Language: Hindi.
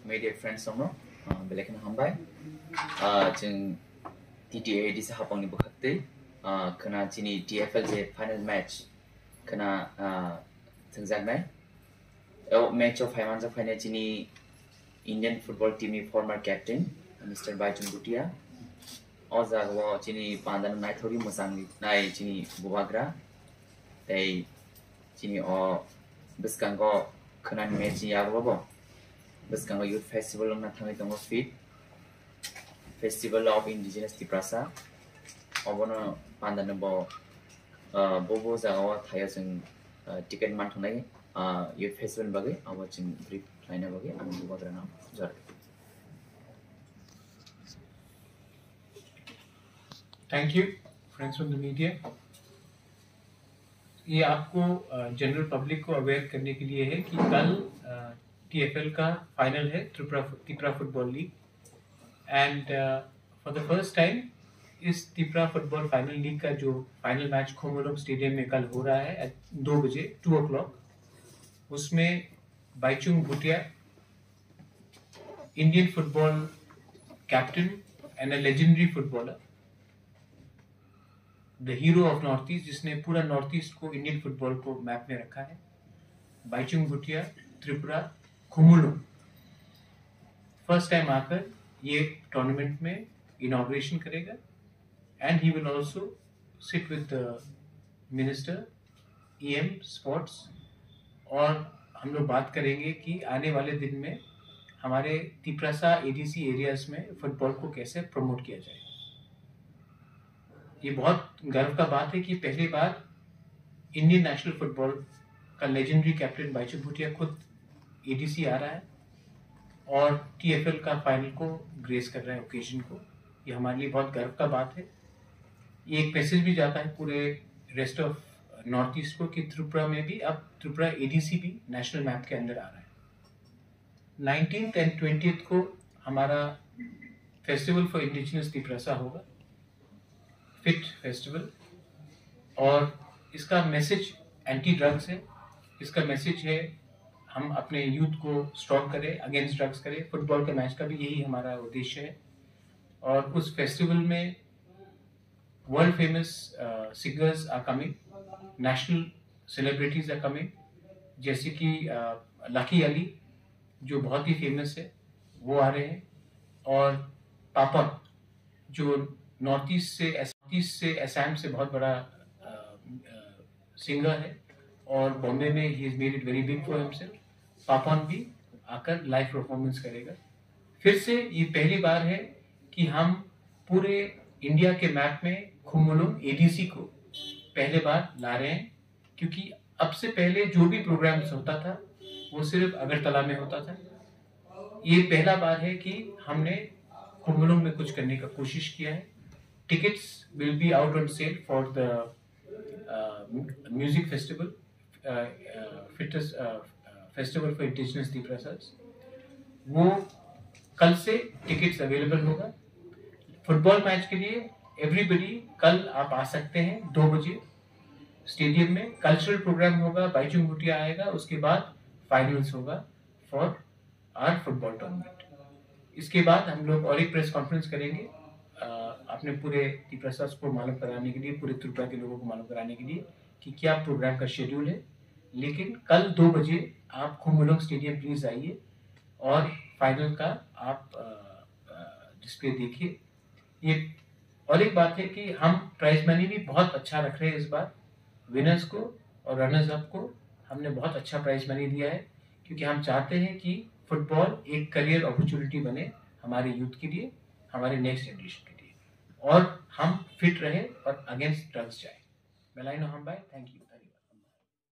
media friends somno belekna hambai jeng TTA di sahapangni bukhakte kana chini TFL je final match kana thangjaknai match of Haimanjak final chini Indian football team ni former captain Mr. Baichung Bhutia Ozago chini pandan nai thori musang nai chini bubagra tei chini biskango kana match yago biskango youth festival na thangai tongo fit festival of indigenous Tiprasa obono pandan bo bobo zago thaya jeng ticket man thangai youth festival bagai abo jeng brief laina bagai ang bubagra na jar. Thank you friends from the media. ये आपको जनरल पब्लिक को अवेयर करने के लिए है कि कल TFL का फाइनल है Tripura football league and for the first time इस त्रिपुरा फुटबॉल फाइनल लीग का जो फाइनल मैच खोमोलोंग स्टेडियम में कल हो रहा है एट 2 बजे 2 o'clock, उसमें Bhaichung Bhutia Indian football captain and a legendary footballer, the hero of north east, जिसने पूरा नॉर्थ ईस्ट को इंडियन फुटबॉल को मैप में रखा है, बाइचुंग भूटिया त्रिपुरा खुमुलुंग फर्स्ट टाइम आकर ये टूर्नामेंट में इनॉग्रेशन करेगा and he will also sit with the minister EM sports और हम लोग बात करेंगे कि आने वाले दिन में हमारे तिप्रसा ADC एरियाज में फुटबॉल को कैसे प्रमोट किया जाए। ये बहुत गर्व का बात है कि पहली बार इंडियन नेशनल फुटबॉल का लेजेंडरी कैप्टन बाइचुंग भूटिया खुद ADC आ रहा है और TFL का फाइनल को ग्रेस कर रहा है ओकेजन को। ये हमारे लिए बहुत गर्व का बात है। ये एक मैसेज भी जाता है पूरे रेस्ट ऑफ नॉर्थ ईस्ट को कि त्रिपुरा में भी अब त्रिपुरा ADC भी नेशनल मैप के अंदर आ रहा है। 19th and 20th को हमारा फेस्टिवल फॉर इंडिजिनस तिप्रसा होगा, फिट फेस्टिवल, और इसका मैसेज एंटी ड्रग्स है। इसका मैसेज है हम अपने यूथ को स्ट्रॉन्ग करें, अगेंस्ट ड्रग्स करें। फुटबॉल के मैच का भी यही हमारा उद्देश्य है और उस फेस्टिवल में world famous singers are coming, national celebrities are coming, जैसे कि लकी अली जो बहुत ही फेमस है वो आ रहे हैं, और पापन जो नॉर्थ ईस्ट से असम से बहुत बड़ा सिंगर है और बॉम्बे में he is made it very big for himself. पापन भी आकर लाइव परफॉर्मेंस करेगा। फिर से ये पहली बार है कि हम पूरे इंडिया के मैप में खुमुलुंग ADC को पहले बार ला रहे हैं, क्योंकि अब से पहले जो भी प्रोग्राम्स होता था वो सिर्फ अगरतला में होता था। ये पहला बार है कि हमने खुमुलुंग में कुछ करने का कोशिश किया है। Tickets will be out on sale for the music festival, festival for indigenous Tiprasas। वो कल से टिकट्स अवेलेबल होगा। फुटबॉल मैच के लिए एवरीबडी कल आप आ सकते हैं 2 बजे स्टेडियम में। कल्चरल प्रोग्राम होगा, बाइचुंग भूटिया आएगा, उसके बाद फाइनल्स होगा फॉर आवर फुटबॉल टूर्नामेंट। इसके बाद हम लोग और एक प्रेस कॉन्फ्रेंस करेंगे अपने पूरे तिप्रसा को मालूम कराने के लिए, पूरे त्रिपुरा के लोगों को मालूम कराने के लिए कि क्या प्रोग्राम का शेड्यूल है। लेकिन कल 2 बजे आप खुमुलुंग स्टेडियम प्लीज आइए और फाइनल का आप डिस्प्ले देखिए। ये और एक बात है कि हम प्राइज मनी भी बहुत अच्छा रख रहे हैं इस बार। विनर्स को और रनर्स अप को हमने बहुत अच्छा प्राइज मनी दिया है, क्योंकि हम चाहते हैं कि फुटबॉल एक करियर अपॉर्चुनिटी बने हमारे यूथ के लिए, हमारे नेक्स्ट जनरेशन के लिए, और हम फिट रहे और अगेंस्ट ड्रग्स जाए। बेलाइनो हम बाय, थैंक यू।